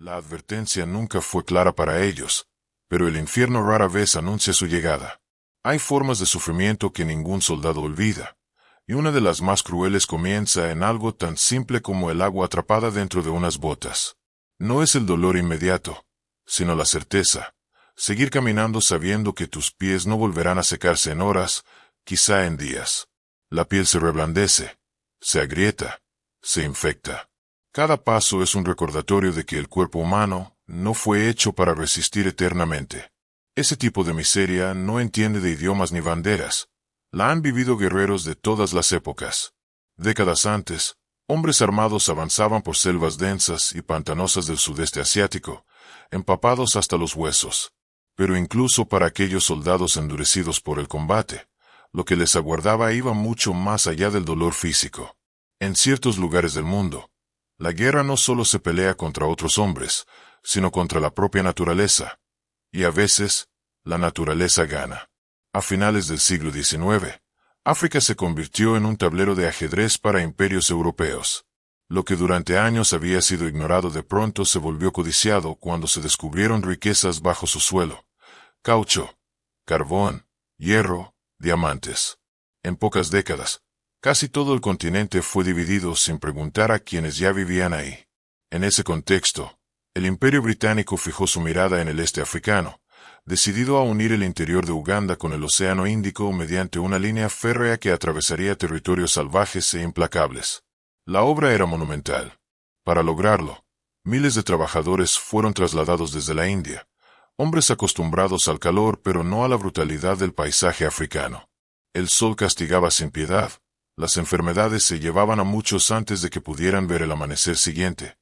La advertencia nunca fue clara para ellos, pero el infierno rara vez anuncia su llegada. Hay formas de sufrimiento que ningún soldado olvida, y una de las más crueles comienza en algo tan simple como el agua atrapada dentro de unas botas. No es el dolor inmediato, sino la certeza. Seguir caminando sabiendo que tus pies no volverán a secarse en horas, quizá en días. La piel se reblandece, se agrieta, se infecta. Cada paso es un recordatorio de que el cuerpo humano no fue hecho para resistir eternamente. Ese tipo de miseria no entiende de idiomas ni banderas. La han vivido guerreros de todas las épocas. Décadas antes, hombres armados avanzaban por selvas densas y pantanosas del sudeste asiático, empapados hasta los huesos. Pero incluso para aquellos soldados endurecidos por el combate, lo que les aguardaba iba mucho más allá del dolor físico. En ciertos lugares del mundo, la guerra no solo se pelea contra otros hombres, sino contra la propia naturaleza. Y a veces, la naturaleza gana. A finales del siglo XIX, África se convirtió en un tablero de ajedrez para imperios europeos. Lo que durante años había sido ignorado de pronto se volvió codiciado cuando se descubrieron riquezas bajo su suelo. Caucho, carbón, hierro, diamantes. En pocas décadas, casi todo el continente fue dividido sin preguntar a quienes ya vivían ahí. En ese contexto, el Imperio Británico fijó su mirada en el este africano, decidido a unir el interior de Uganda con el Océano Índico mediante una línea férrea que atravesaría territorios salvajes e implacables. La obra era monumental. Para lograrlo, miles de trabajadores fueron trasladados desde la India, hombres acostumbrados al calor pero no a la brutalidad del paisaje africano. El sol castigaba sin piedad, las enfermedades se llevaban a muchos antes de que pudieran ver el amanecer siguiente,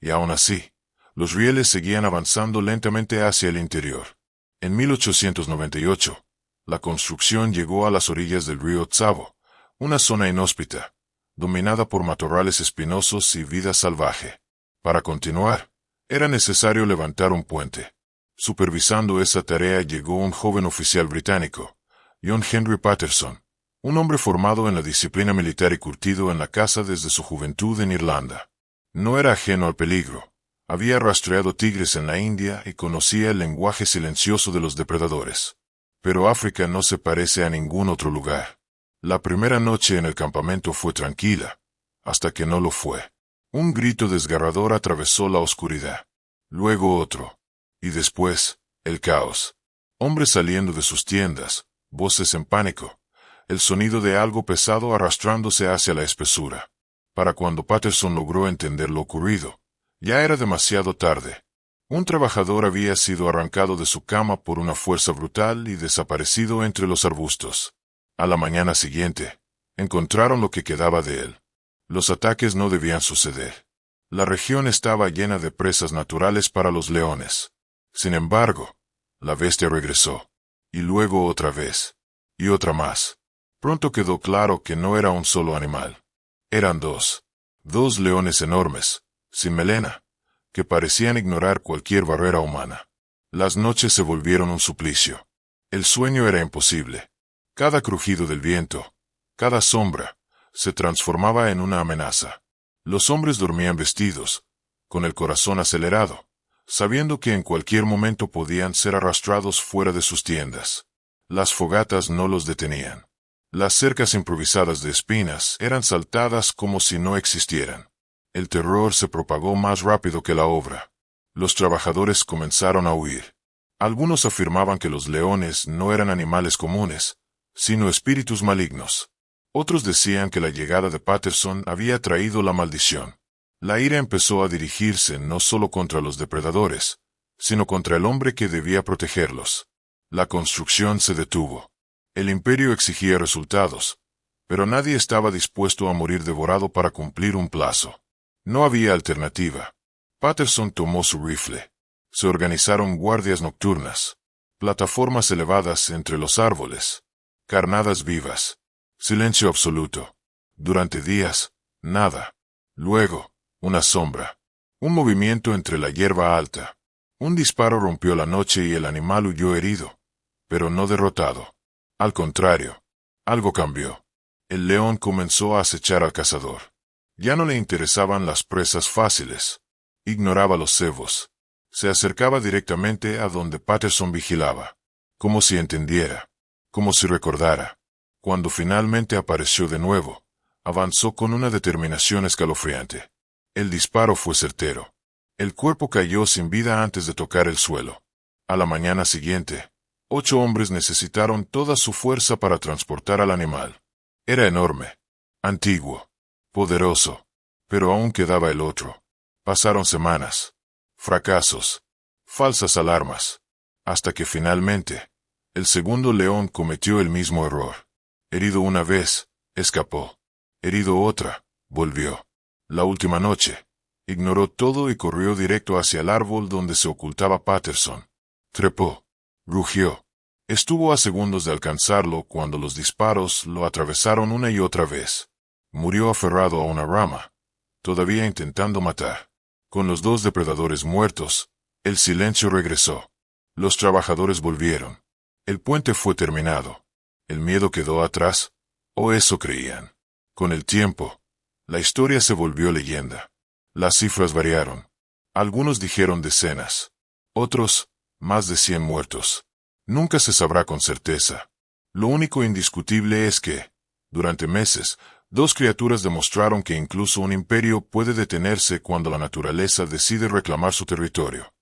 y aún así, los rieles seguían avanzando lentamente hacia el interior. En 1898, la construcción llegó a las orillas del río Tsavo, una zona inhóspita, dominada por matorrales espinosos y vida salvaje. Para continuar, era necesario levantar un puente. Supervisando esa tarea llegó un joven oficial británico, John Henry Patterson, un hombre formado en la disciplina militar y curtido en la caza desde su juventud en Irlanda. No era ajeno al peligro. Había rastreado tigres en la India y conocía el lenguaje silencioso de los depredadores. Pero África no se parece a ningún otro lugar. La primera noche en el campamento fue tranquila, hasta que no lo fue. Un grito desgarrador atravesó la oscuridad. Luego otro. Y después, el caos. Hombres saliendo de sus tiendas, voces en pánico. El sonido de algo pesado arrastrándose hacia la espesura. Para cuando Patterson logró entender lo ocurrido, ya era demasiado tarde. Un trabajador había sido arrancado de su cama por una fuerza brutal y desaparecido entre los arbustos. A la mañana siguiente, encontraron lo que quedaba de él. Los ataques no debían suceder. La región estaba llena de presas naturales para los leones. Sin embargo, la bestia regresó. Y luego otra vez. Y otra más. Pronto quedó claro que no era un solo animal. Eran dos. Dos leones enormes, sin melena, que parecían ignorar cualquier barrera humana. Las noches se volvieron un suplicio. El sueño era imposible. Cada crujido del viento, cada sombra, se transformaba en una amenaza. Los hombres dormían vestidos, con el corazón acelerado, sabiendo que en cualquier momento podían ser arrastrados fuera de sus tiendas. Las fogatas no los detenían. Las cercas improvisadas de espinas eran saltadas como si no existieran. El terror se propagó más rápido que la obra. Los trabajadores comenzaron a huir. Algunos afirmaban que los leones no eran animales comunes, sino espíritus malignos. Otros decían que la llegada de Patterson había traído la maldición. La ira empezó a dirigirse no solo contra los depredadores, sino contra el hombre que debía protegerlos. La construcción se detuvo. El imperio exigía resultados, pero nadie estaba dispuesto a morir devorado para cumplir un plazo. No había alternativa. Patterson tomó su rifle. Se organizaron guardias nocturnas, plataformas elevadas entre los árboles, carnadas vivas, silencio absoluto. Durante días, nada. Luego, una sombra. Un movimiento entre la hierba alta. Un disparo rompió la noche y el animal huyó herido, pero no derrotado. Al contrario, algo cambió. El león comenzó a acechar al cazador. Ya no le interesaban las presas fáciles. Ignoraba los cebos. Se acercaba directamente a donde Patterson vigilaba. Como si entendiera. Como si recordara. Cuando finalmente apareció de nuevo, avanzó con una determinación escalofriante. El disparo fue certero. El cuerpo cayó sin vida antes de tocar el suelo. A la mañana siguiente, 8 hombres necesitaron toda su fuerza para transportar al animal. Era enorme, antiguo, poderoso, pero aún quedaba el otro. Pasaron semanas, fracasos, falsas alarmas, hasta que finalmente, el segundo león cometió el mismo error. Herido una vez, escapó. Herido otra, volvió. La última noche, ignoró todo y corrió directo hacia el árbol donde se ocultaba Patterson. Trepó. Rugió. Estuvo a segundos de alcanzarlo cuando los disparos lo atravesaron una y otra vez. Murió aferrado a una rama, todavía intentando matar. Con los 2 depredadores muertos, el silencio regresó. Los trabajadores volvieron. El puente fue terminado. El miedo quedó atrás, o eso creían. Con el tiempo, la historia se volvió leyenda. Las cifras variaron. Algunos dijeron decenas. Otros, más de 100 muertos. Nunca se sabrá con certeza. Lo único indiscutible es que, durante meses, 2 criaturas demostraron que incluso un imperio puede detenerse cuando la naturaleza decide reclamar su territorio.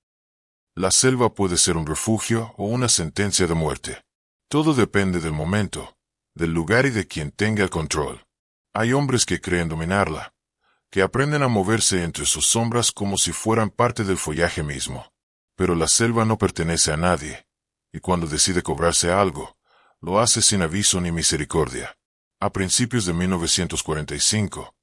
La selva puede ser un refugio o una sentencia de muerte. Todo depende del momento, del lugar y de quien tenga el control. Hay hombres que creen dominarla, que aprenden a moverse entre sus sombras como si fueran parte del follaje mismo. Pero la selva no pertenece a nadie, y cuando decide cobrarse algo, lo hace sin aviso ni misericordia. A principios de 1945,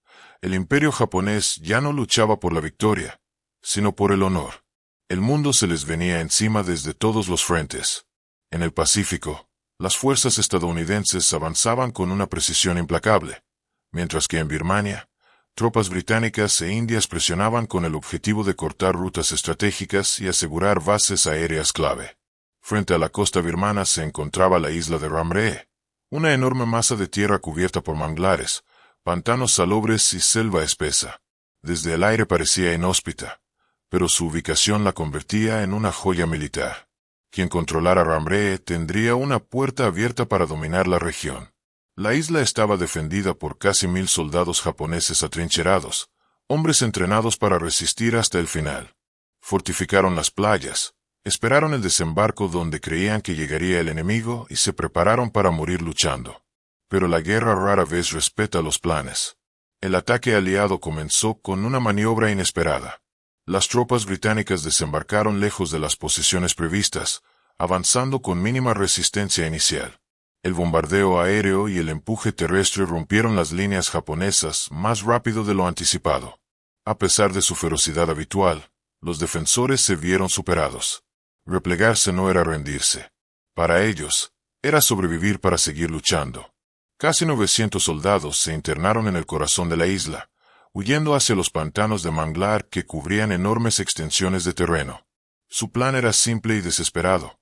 el imperio japonés ya no luchaba por la victoria, sino por el honor. El mundo se les venía encima desde todos los frentes. En el Pacífico, las fuerzas estadounidenses avanzaban con una precisión implacable, mientras que en Birmania, tropas británicas e indias presionaban con el objetivo de cortar rutas estratégicas y asegurar bases aéreas clave. Frente a la costa birmana se encontraba la isla de Ramree, una enorme masa de tierra cubierta por manglares, pantanos salobres y selva espesa. Desde el aire parecía inhóspita, pero su ubicación la convertía en una joya militar. Quien controlara Ramree tendría una puerta abierta para dominar la región. La isla estaba defendida por casi 1000 soldados japoneses atrincherados, hombres entrenados para resistir hasta el final. Fortificaron las playas, esperaron el desembarco donde creían que llegaría el enemigo y se prepararon para morir luchando. Pero la guerra rara vez respeta los planes. El ataque aliado comenzó con una maniobra inesperada. Las tropas británicas desembarcaron lejos de las posiciones previstas, avanzando con mínima resistencia inicial. El bombardeo aéreo y el empuje terrestre rompieron las líneas japonesas más rápido de lo anticipado. A pesar de su ferocidad habitual, los defensores se vieron superados. Replegarse no era rendirse. Para ellos, era sobrevivir para seguir luchando. Casi 900 soldados se internaron en el corazón de la isla, huyendo hacia los pantanos de manglar que cubrían enormes extensiones de terreno. Su plan era simple y desesperado: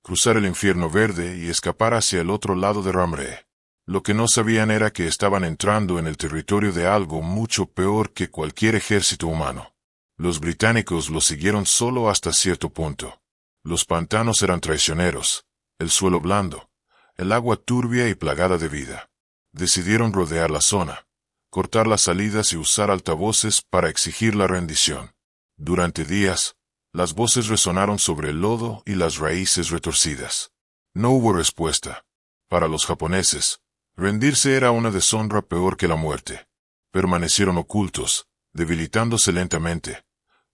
cruzar el infierno verde y escapar hacia el otro lado de Ramree. Lo que no sabían era que estaban entrando en el territorio de algo mucho peor que cualquier ejército humano. Los británicos lo siguieron solo hasta cierto punto. Los pantanos eran traicioneros, el suelo blando, el agua turbia y plagada de vida. Decidieron rodear la zona, cortar las salidas y usar altavoces para exigir la rendición. Durante días, las voces resonaron sobre el lodo y las raíces retorcidas. No hubo respuesta. Para los japoneses, rendirse era una deshonra peor que la muerte. Permanecieron ocultos, debilitándose lentamente,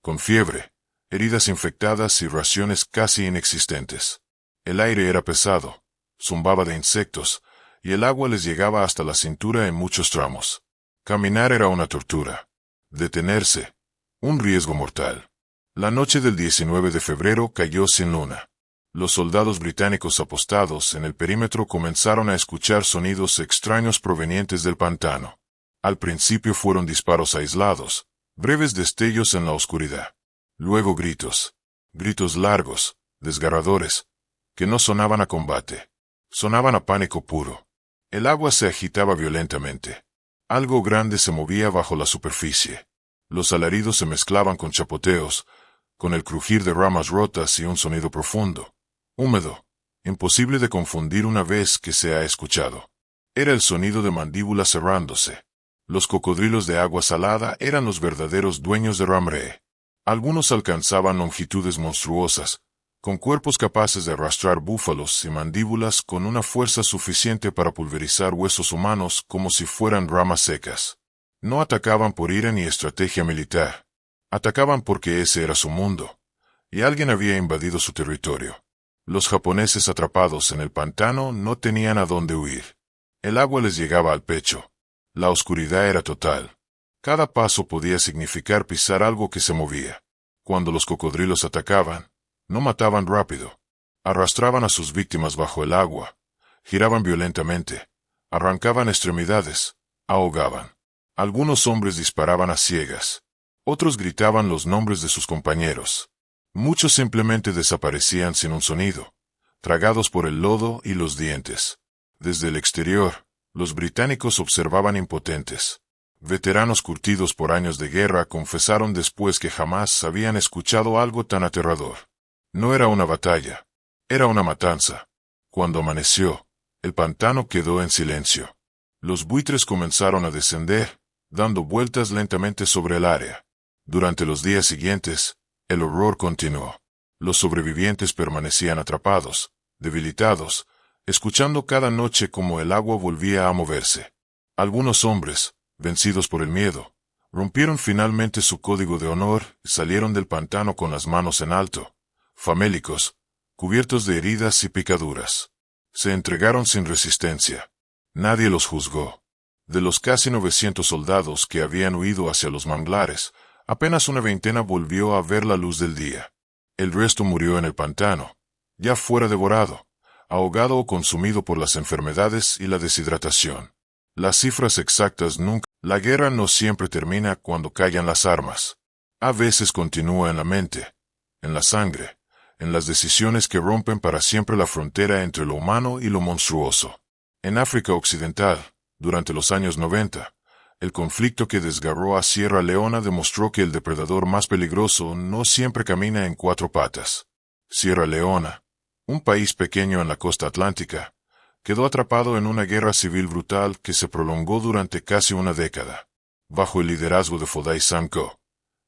con fiebre, heridas infectadas y raciones casi inexistentes. El aire era pesado, zumbaba de insectos, y el agua les llegaba hasta la cintura en muchos tramos. Caminar era una tortura. Detenerse, un riesgo mortal. La noche del 19 de febrero cayó sin luna. Los soldados británicos apostados en el perímetro comenzaron a escuchar sonidos extraños provenientes del pantano. Al principio fueron disparos aislados, breves destellos en la oscuridad. Luego gritos largos, desgarradores, que no sonaban a combate. Sonaban a pánico puro. El agua se agitaba violentamente. Algo grande se movía bajo la superficie. Los alaridos se mezclaban con chapoteos, con el crujir de ramas rotas y un sonido profundo, húmedo, imposible de confundir una vez que se ha escuchado. Era el sonido de mandíbulas cerrándose. Los cocodrilos de agua salada eran los verdaderos dueños de Ram-Re. Algunos alcanzaban longitudes monstruosas, con cuerpos capaces de arrastrar búfalos y mandíbulas con una fuerza suficiente para pulverizar huesos humanos como si fueran ramas secas. No atacaban por ira ni estrategia militar. Atacaban porque ese era su mundo, y alguien había invadido su territorio. Los japoneses atrapados en el pantano no tenían a dónde huir. El agua les llegaba al pecho. La oscuridad era total. Cada paso podía significar pisar algo que se movía. Cuando los cocodrilos atacaban, no mataban rápido. Arrastraban a sus víctimas bajo el agua, giraban violentamente, arrancaban extremidades, ahogaban. Algunos hombres disparaban a ciegas. Otros gritaban los nombres de sus compañeros. Muchos simplemente desaparecían sin un sonido, tragados por el lodo y los dientes. Desde el exterior, los británicos observaban impotentes. Veteranos curtidos por años de guerra confesaron después que jamás habían escuchado algo tan aterrador. No era una batalla, era una matanza. Cuando amaneció, el pantano quedó en silencio. Los buitres comenzaron a descender, dando vueltas lentamente sobre el área. Durante los días siguientes, el horror continuó. Los sobrevivientes permanecían atrapados, debilitados, escuchando cada noche cómo el agua volvía a moverse. Algunos hombres, vencidos por el miedo, rompieron finalmente su código de honor y salieron del pantano con las manos en alto, famélicos, cubiertos de heridas y picaduras. Se entregaron sin resistencia. Nadie los juzgó. De los casi 900 soldados que habían huido hacia los manglares, apenas una veintena volvió a ver la luz del día. El resto murió en el pantano, ya fuera devorado, ahogado o consumido por las enfermedades y la deshidratación. Las cifras exactas nunca. La guerra no siempre termina cuando callan las armas. A veces continúa en la mente, en la sangre, en las decisiones que rompen para siempre la frontera entre lo humano y lo monstruoso. En África Occidental, durante los años 90, el conflicto que desgarró a Sierra Leona demostró que el depredador más peligroso no siempre camina en cuatro patas. Sierra Leona, un país pequeño en la costa atlántica, quedó atrapado en una guerra civil brutal que se prolongó durante casi una década. Bajo el liderazgo de Foday Sankoh,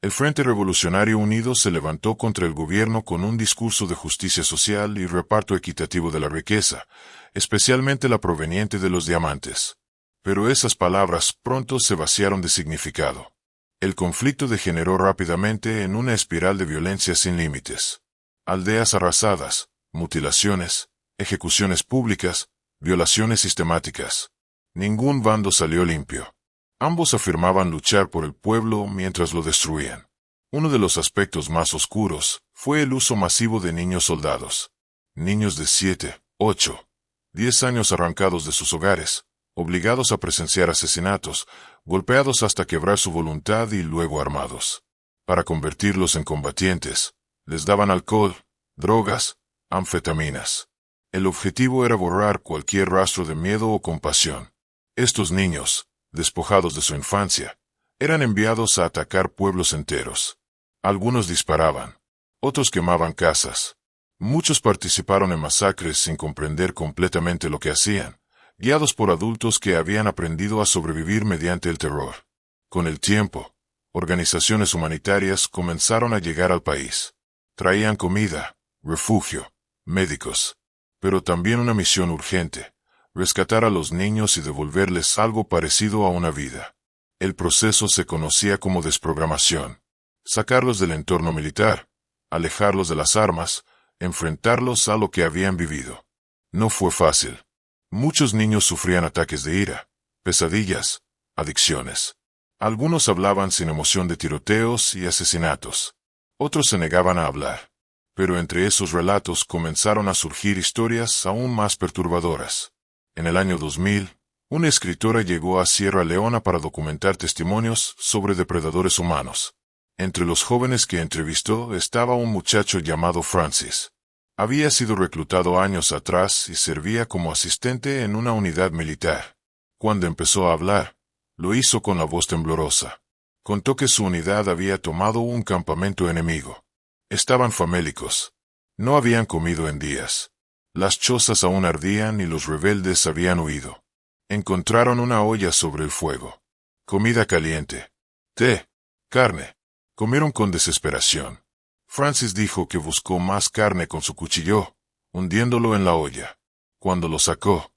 el Frente Revolucionario Unido se levantó contra el gobierno con un discurso de justicia social y reparto equitativo de la riqueza, especialmente la proveniente de los diamantes. Pero esas palabras pronto se vaciaron de significado. El conflicto degeneró rápidamente en una espiral de violencia sin límites. Aldeas arrasadas, mutilaciones, ejecuciones públicas, violaciones sistemáticas. Ningún bando salió limpio. Ambos afirmaban luchar por el pueblo mientras lo destruían. Uno de los aspectos más oscuros fue el uso masivo de niños soldados. Niños de 7, 8, 10 años arrancados de sus hogares, obligados a presenciar asesinatos, golpeados hasta quebrar su voluntad y luego armados. Para convertirlos en combatientes, les daban alcohol, drogas, anfetaminas. El objetivo era borrar cualquier rastro de miedo o compasión. Estos niños, despojados de su infancia, eran enviados a atacar pueblos enteros. Algunos disparaban, otros quemaban casas. Muchos participaron en masacres sin comprender completamente lo que hacían, guiados por adultos que habían aprendido a sobrevivir mediante el terror. Con el tiempo, organizaciones humanitarias comenzaron a llegar al país. Traían comida, refugio, médicos, pero también una misión urgente: rescatar a los niños y devolverles algo parecido a una vida. El proceso se conocía como desprogramación. Sacarlos del entorno militar, alejarlos de las armas, enfrentarlos a lo que habían vivido. No fue fácil. Muchos niños sufrían ataques de ira, pesadillas, adicciones. Algunos hablaban sin emoción de tiroteos y asesinatos. Otros se negaban a hablar. Pero entre esos relatos comenzaron a surgir historias aún más perturbadoras. En el año 2000, una escritora llegó a Sierra Leona para documentar testimonios sobre depredadores humanos. Entre los jóvenes que entrevistó estaba un muchacho llamado Francis. Había sido reclutado años atrás y servía como asistente en una unidad militar. Cuando empezó a hablar, lo hizo con la voz temblorosa. Contó que su unidad había tomado un campamento enemigo. Estaban famélicos. No habían comido en días. Las chozas aún ardían y los rebeldes habían huido. Encontraron una olla sobre el fuego. Comida caliente. Té. Carne. Comieron con desesperación. Francis dijo que buscó más carne con su cuchillo, hundiéndolo en la olla. Cuando lo sacó,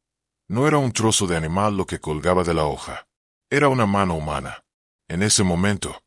no era un trozo de animal lo que colgaba de la hoja. Era una mano humana. En ese momento,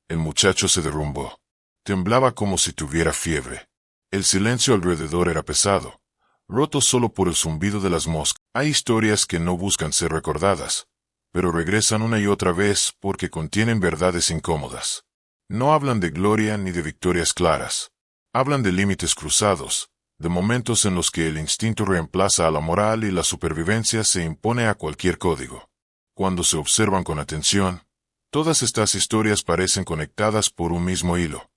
el muchacho se derrumbó. Temblaba como si tuviera fiebre. El silencio alrededor era pesado, roto solo por el zumbido de las moscas. Hay historias que no buscan ser recordadas, pero regresan una y otra vez porque contienen verdades incómodas. No hablan de gloria ni de victorias claras. Hablan de límites cruzados, de momentos en los que el instinto reemplaza a la moral y la supervivencia se impone a cualquier código. Cuando se observan con atención, todas estas historias parecen conectadas por un mismo hilo.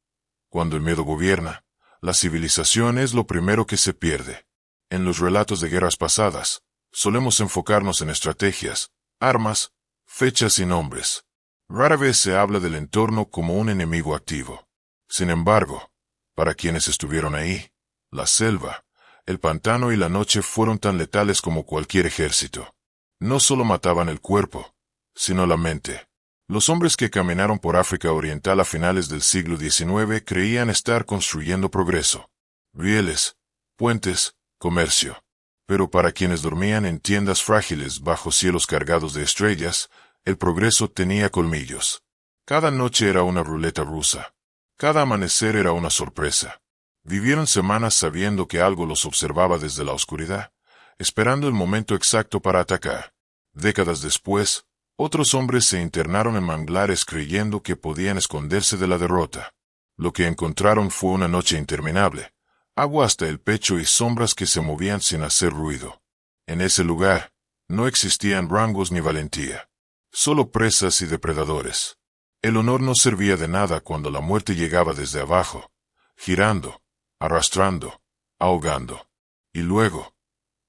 Cuando el miedo gobierna, la civilización es lo primero que se pierde. En los relatos de guerras pasadas, solemos enfocarnos en estrategias, armas, fechas y nombres. Rara vez se habla del entorno como un enemigo activo. Sin embargo, para quienes estuvieron ahí, la selva, el pantano y la noche fueron tan letales como cualquier ejército. No solo mataban el cuerpo, sino la mente. Los hombres que caminaron por África Oriental a finales del siglo XIX creían estar construyendo progreso. Rieles, puentes, comercio. Pero para quienes dormían en tiendas frágiles bajo cielos cargados de estrellas, el progreso tenía colmillos. Cada noche era una ruleta rusa. Cada amanecer era una sorpresa. Vivieron semanas sabiendo que algo los observaba desde la oscuridad, esperando el momento exacto para atacar. Décadas después, otros hombres se internaron en manglares creyendo que podían esconderse de la derrota. Lo que encontraron fue una noche interminable, agua hasta el pecho y sombras que se movían sin hacer ruido. En ese lugar, no existían rangos ni valentía. Solo presas y depredadores. El honor no servía de nada cuando la muerte llegaba desde abajo, girando, arrastrando, ahogando. Y luego,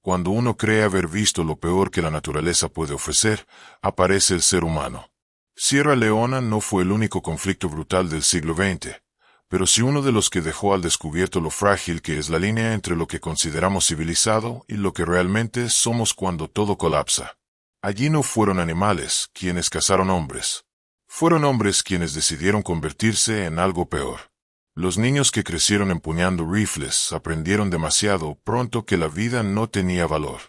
cuando uno cree haber visto lo peor que la naturaleza puede ofrecer, aparece el ser humano. Sierra Leona no fue el único conflicto brutal del siglo XX, pero sí uno de los que dejó al descubierto lo frágil que es la línea entre lo que consideramos civilizado y lo que realmente somos cuando todo colapsa. Allí no fueron animales quienes cazaron hombres. Fueron hombres quienes decidieron convertirse en algo peor. Los niños que crecieron empuñando rifles aprendieron demasiado pronto que la vida no tenía valor,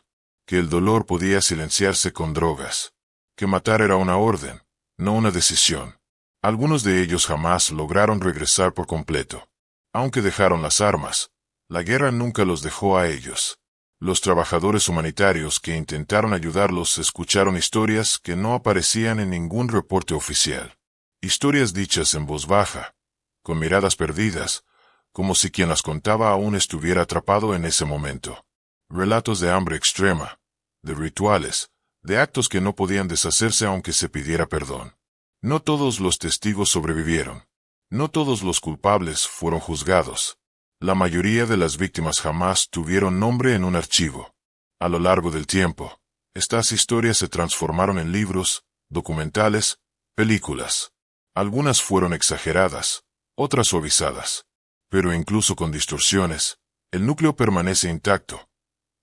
que el dolor podía silenciarse con drogas, que matar era una orden, no una decisión. Algunos de ellos jamás lograron regresar por completo. Aunque dejaron las armas, la guerra nunca los dejó a ellos. Los trabajadores humanitarios que intentaron ayudarlos escucharon historias que no aparecían en ningún reporte oficial. Historias dichas en voz baja, con miradas perdidas, como si quien las contaba aún estuviera atrapado en ese momento. Relatos de hambre extrema, de rituales, de actos que no podían deshacerse aunque se pidiera perdón. No todos los testigos sobrevivieron. No todos los culpables fueron juzgados. La mayoría de las víctimas jamás tuvieron nombre en un archivo. A lo largo del tiempo, estas historias se transformaron en libros, documentales, películas. Algunas fueron exageradas, otras suavizadas. Pero incluso con distorsiones, el núcleo permanece intacto.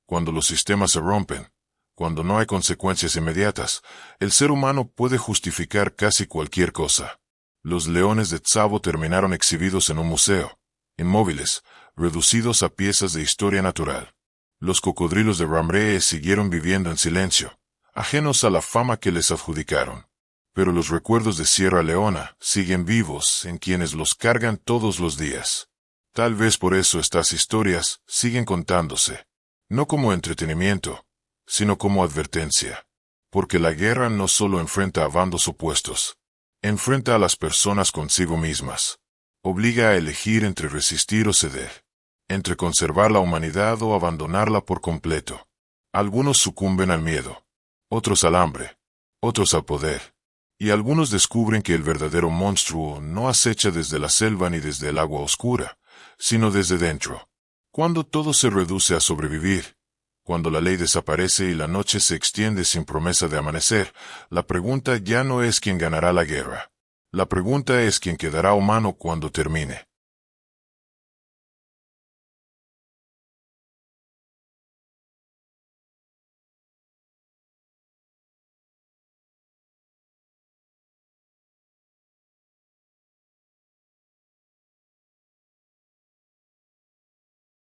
Cuando los sistemas se rompen, cuando no hay consecuencias inmediatas, el ser humano puede justificar casi cualquier cosa. Los leones de Tsavo terminaron exhibidos en un museo, inmóviles, reducidos a piezas de historia natural. Los cocodrilos de Ramree siguieron viviendo en silencio, ajenos a la fama que les adjudicaron. Pero los recuerdos de Sierra Leona siguen vivos en quienes los cargan todos los días. Tal vez por eso estas historias siguen contándose, no como entretenimiento, sino como advertencia. Porque la guerra no solo enfrenta a bandos opuestos, enfrenta a las personas consigo mismas. Obliga a elegir entre resistir o ceder, entre conservar la humanidad o abandonarla por completo. Algunos sucumben al miedo, otros al hambre, otros al poder. Y algunos descubren que el verdadero monstruo no acecha desde la selva ni desde el agua oscura, sino desde dentro. Cuando todo se reduce a sobrevivir, cuando la ley desaparece y la noche se extiende sin promesa de amanecer, la pregunta ya no es quién ganará la guerra. La pregunta es quién quedará humano cuando termine.